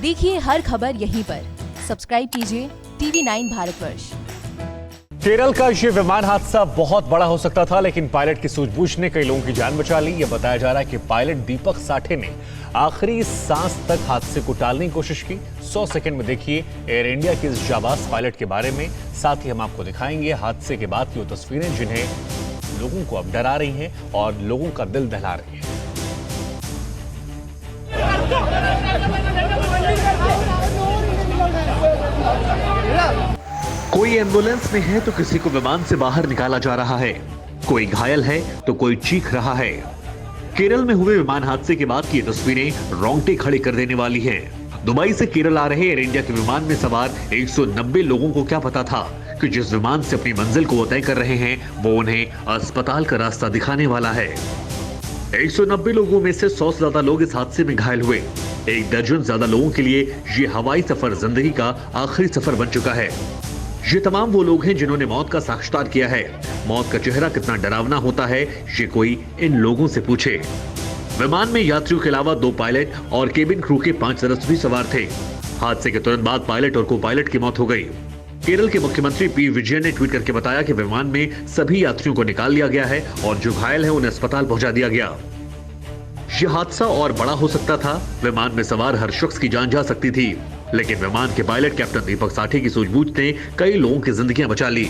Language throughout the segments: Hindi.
देखिए हर खबर यहीं पर। सब्सक्राइब कीजिए TV9 भारतवर्ष। केरल का ये विमान हादसा बहुत बड़ा हो सकता था, लेकिन पायलट की सूझबूझ ने कई लोगों की जान बचा ली। यह बताया जा रहा है कि पायलट दीपक साठे ने आखिरी सांस तक हादसे को टालने की कोशिश की। 100 सेकंड में देखिए एयर इंडिया के इस जाबाज पायलट के बारे में। साथ ही हम आपको दिखाएंगे हादसे के बाद की वो तस्वीरें जिन्हें लोगों को अब डरा रही हैं और लोगों का दिल दहला रही हैं। कोई एम्बुलेंस में है तो किसी को विमान से बाहर निकाला जा रहा है, कोई घायल है तो कोई चीख रहा है। केरल में हुए विमान हादसे के बाद की तस्वीरें रोंगटे खड़े कर देने वाली हैं। दुबई से केरल आ रहे एयर इंडिया के विमान में सवार 190 लोगों को क्या पता था कि जिस विमान से अपनी मंजिल को वो तय कर रहे हैं वो उन्हें अस्पताल का रास्ता दिखाने वाला है। 190 लोगों में से 100 से ज्यादा लोग इस हादसे में घायल हुए। 1 दर्जन ज्यादा लोगों के लिए ये हवाई सफर जिंदगी का आखिरी सफर बन चुका है। ये तमाम वो लोग हैं जिन्होंने मौत का साक्षात्कार किया है। मौत का चेहरा कितना डरावना होता है ये कोई इन लोगों से पूछे। विमान में यात्रियों के अलावा 2 पायलट और केबिन क्रू के 5 सदस्य भी सवार थे। हादसे के तुरंत बाद पायलट और को पायलट की मौत हो गई। केरल के मुख्यमंत्री पी विजयन ने ट्वीट करके बताया कि विमान में सभी यात्रियों को निकाल लिया गया है और जो घायल है उन्हें अस्पताल पहुंचा दिया गया। यह हादसा और बड़ा हो सकता था। विमान में सवार हर शख्स की जान जा सकती थी, लेकिन विमान के पायलट कैप्टन दीपक साठे की सूझबूझ ने कई लोगों की जिंदगियां बचा ली।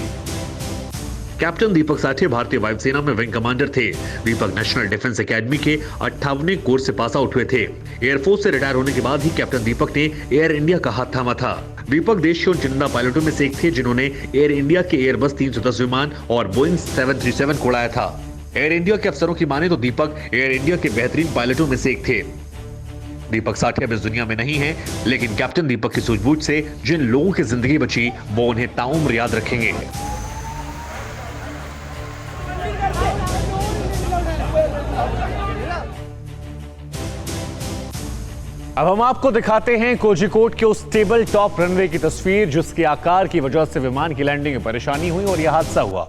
कैप्टन दीपक साठे भारतीय वायुसेना में विंग कमांडर थे। दीपक नेशनल डिफेंस एकेडमी के 58वें कोर्स से पास आउट हुए थे। एयरफोर्स से रिटायर होने के बाद ही कैप्टन दीपक ने एयर इंडिया का हाथ थामा था। दीपक देश के उन चुनिंदा पायलटों में से एक थे जिन्होंने एयर इंडिया के एयरबस 310 विमान और बोइंग 737 को उड़ाया था। एयर इंडिया के अफसरों की माने तो दीपक एयर इंडिया के बेहतरीन पायलटों में से एक थे। दीपक साठे अब इस दुनिया में नहीं है, लेकिन कैप्टन दीपक की सूझबूझ से जिन लोगों की जिंदगी बची वो उन्हें ताउम्र याद रखेंगे। अब हम आपको दिखाते हैं कोझिकोड के उस टेबल टॉप रनवे की तस्वीर जिसके आकार की वजह से विमान की लैंडिंग में परेशानी हुई और यह हादसा हुआ।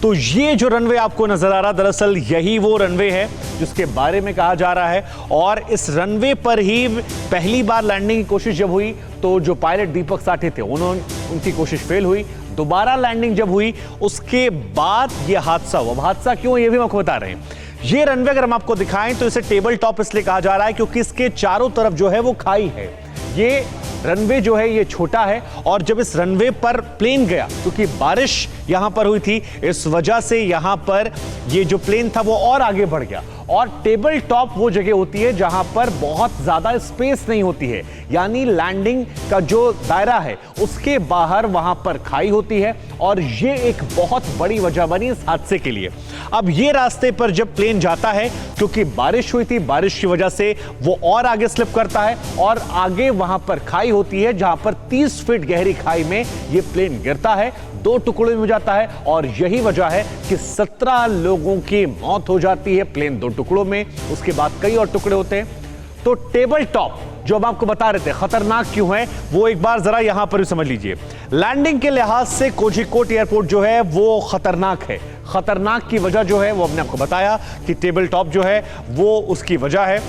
तो ये जो रनवे आपको नजर आ रहा, दरअसल यही वो रनवे है जिसके बारे में कहा जा रहा है। और इस रनवे पर ही पहली बार लैंडिंग की कोशिश जब हुई तो जो पायलट दीपक साठे थे उनकी कोशिश फेल हुई। दोबारा लैंडिंग जब हुई उसके बाद यह हादसा हुआ। अब हादसा क्यों, ये भी हम आपको बता रहे हैं। ये रनवे अगर हम आपको दिखाएं तो इसे टेबल टॉप इसलिए कहा जा रहा है क्योंकि इसके चारों तरफ जो है वो खाई है। ये रनवे जो है ये छोटा है और जब इस रनवे पर प्लेन गया क्योंकि बारिश यहां पर हुई थी, इस वजह से यहां पर ये जो प्लेन था वो और आगे बढ़ गया। और टेबल टॉप वो जगह होती है जहां पर बहुत ज्यादा स्पेस नहीं होती है, यानी लैंडिंग का जो दायरा है उसके बाहर वहां पर खाई होती है और ये एक बहुत बड़ी वजह बनी इस हादसे के लिए। अब ये रास्ते पर जब प्लेन जाता है क्योंकि बारिश हुई थी, बारिश की वजह से वो और आगे स्लिप करता है और आगे वहां पर खाई होती है जहां पर 30 फीट गहरी खाई में ये प्लेन गिरता है, 2 टुकड़ों में हो जाता है और यही वजह है कि 17 लोगों की मौत हो जाती है प्लेन 2 टुकड़ों में। उसके बाद कई और टुकड़े होते हैं। तो टेबल टॉप जो हम आपको बता रहे थे खतरनाक क्यों है वो एक बार जरा यहां पर भी समझ लीजिए। लैंडिंग के लिहाज से कोझिकोड एयरपोर्ट जो है वो खतरनाक है। खतरनाक की वजह जो है वो हमने आपको बताया कि टेबल टॉप जो है वो उसकी वजह है।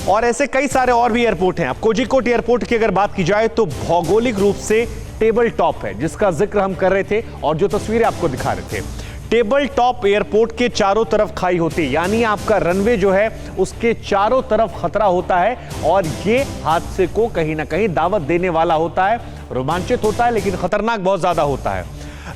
और ऐसे कई सारे और भी एयरपोर्ट हैं। अब कोझिकोड एयरपोर्ट की अगर बात की जाए तो भौगोलिक रूप से टेबल टॉप है जिसका जिक्र हम कर रहे थे और जो तस्वीरें आपको दिखा रहे थे। टेबल टॉप एयरपोर्ट के चारों तरफ खाई होती है, यानी आपका रनवे जो है उसके चारों तरफ खतरा होता है और ये हादसे को कहीं ना कहीं दावत देने वाला होता है। रोमांचित होता है लेकिन खतरनाक बहुत ज्यादा होता है।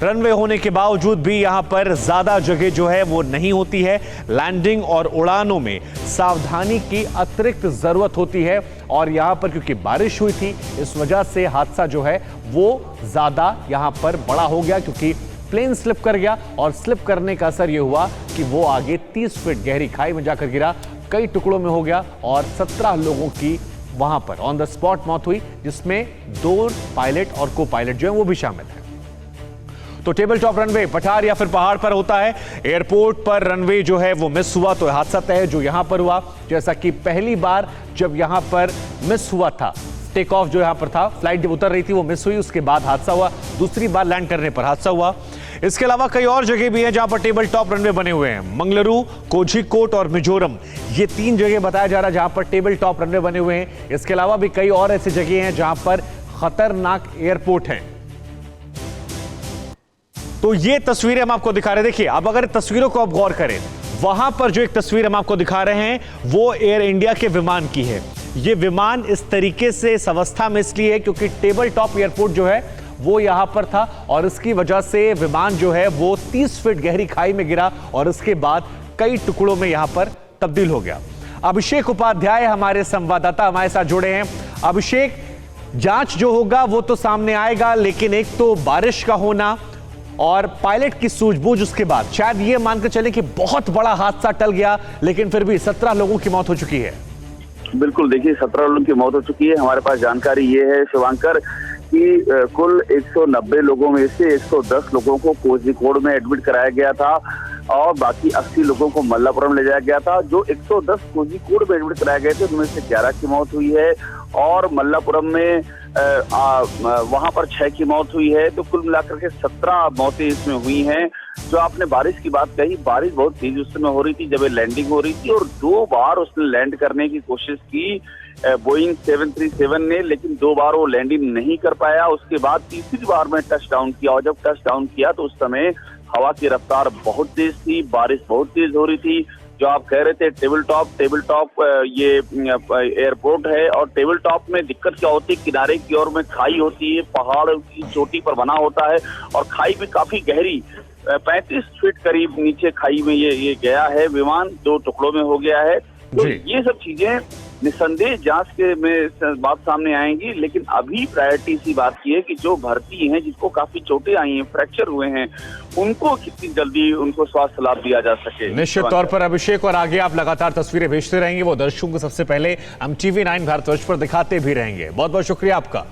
रनवे होने के बावजूद भी यहां पर ज्यादा जगह जो है वो नहीं होती है। लैंडिंग और उड़ानों में सावधानी की अतिरिक्त जरूरत होती है और यहां पर क्योंकि बारिश हुई थी इस वजह से हादसा जो है वो ज्यादा यहां पर बड़ा हो गया क्योंकि प्लेन स्लिप कर गया और स्लिप करने का असर यह हुआ कि वो आगे 30 फीट गहरी खाई में जाकर गिरा, कई टुकड़ों में हो गया और 17 लोगों की वहां पर ऑन द स्पॉट मौत हुई, जिसमें 2 पायलट और को पायलट जो है वो भी शामिल है। तो टेबल टॉप रनवे पठार या फिर पहाड़ पर होता है। एयरपोर्ट पर रनवे जो है वो मिस हुआ तो हादसा तय है जो यहां पर हुआ। जैसा कि पहली बार जब यहां पर मिस हुआ था, टेक ऑफ जो यहां पर था, फ्लाइट जब उतर रही थी वो मिस हुई, उसके बाद हादसा हुआ। दूसरी बार लैंड करने पर हादसा हुआ। इसके अलावा कई और जगह भी हैं जहां पर टेबल टॉप रनवे बने हुए हैं। मंगलुरु, कोझिकोड और मिजोरम, ये 3 जगह बताया जा रहा है जहां पर टेबल टॉप रनवे बने हुए हैं। इसके अलावा भी कई और ऐसी जगह हैं जहां पर खतरनाक एयरपोर्ट हैं। तो ये तस्वीरें हम आपको दिखा रहे हैं। देखिए, अब अगर तस्वीरों को आप गौर करें, वहां पर जो एक तस्वीर हम आपको दिखा रहे हैं वो एयर इंडिया के विमान की है। ये विमान इस तरीके से इस अवस्था में इसलिए है क्योंकि टेबल टॉप एयरपोर्ट जो है वो यहां पर था और इसकी वजह से विमान जो है वो 30 फीट गहरी खाई में गिरा और उसके बाद कई टुकड़ों में यहां पर तब्दील हो गया। अभिषेक उपाध्याय हमारे संवाददाता हमारे साथ जुड़े हैं। अभिषेक, जांच जो होगा वो तो सामने आएगा, लेकिन एक तो बारिश का होना और पायलट की सूझबूझ, उसके बाद शायद ये मानकर चले कि बहुत बड़ा हादसा टल गया, लेकिन फिर भी 17 लोगों की मौत हो चुकी है। बिल्कुल, देखिए 17 लोगों की मौत हो चुकी है। हमारे पास जानकारी ये है शिवांकर कि कुल 190 लोगों में से 110 लोगों को कोझिकोड में एडमिट कराया गया था और बाकी 80 लोगों को मल्लापुरम ले जाया गया था। जो 110 कोझिकोड में एडमिट कराए गए थे उनमें से 11 की मौत हुई है और मल्लापुरम में वहां पर 6 की मौत हुई है। तो कुल मिलाकर के 17 मौतें इसमें हुई हैं। जो आपने बारिश की बात कही, बारिश बहुत तेज उस समय हो रही थी जब ये लैंडिंग हो रही थी और 2 बार उसने लैंड करने की कोशिश की बोइंग 737 ने, लेकिन 2 बार वो लैंडिंग नहीं कर पाया। उसके बाद तीसरी बार में टच डाउन किया और जब टच डाउन किया तो उस समय हवा की रफ्तार बहुत तेज थी, बारिश बहुत तेज हो रही थी। जो आप कह रहे थे टेबल टॉप ये एयरपोर्ट है और टेबल टॉप में दिक्कत क्या होती है, किनारे की ओर में खाई होती है, पहाड़ की चोटी पर बना होता है और खाई भी काफी गहरी 35 फीट करीब नीचे खाई में ये गया है। विमान 2 टुकड़ों में हो गया है। तो ये सब चीजें निसंदेह जांच के में बात सामने आएंगी, लेकिन अभी प्रायोरिटी सी बात की है कि जो भर्ती हैं जिसको काफी चोटें आई हैं, फ्रैक्चर हुए हैं, उनको कितनी जल्दी उनको स्वास्थ्य लाभ दिया जा सके। निश्चित तौर पर अभिषेक, और आगे आप लगातार तस्वीरें भेजते रहेंगे, वो दर्शकों को सबसे पहले हम TV9 भारतवर्ष पर दिखाते भी रहेंगे। बहुत बहुत शुक्रिया आपका।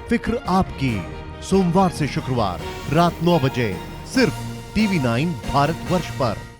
फिक्र आपकी, सोमवार से शुक्रवार रात 9 बजे सिर्फ TV9 भारतवर्ष पर।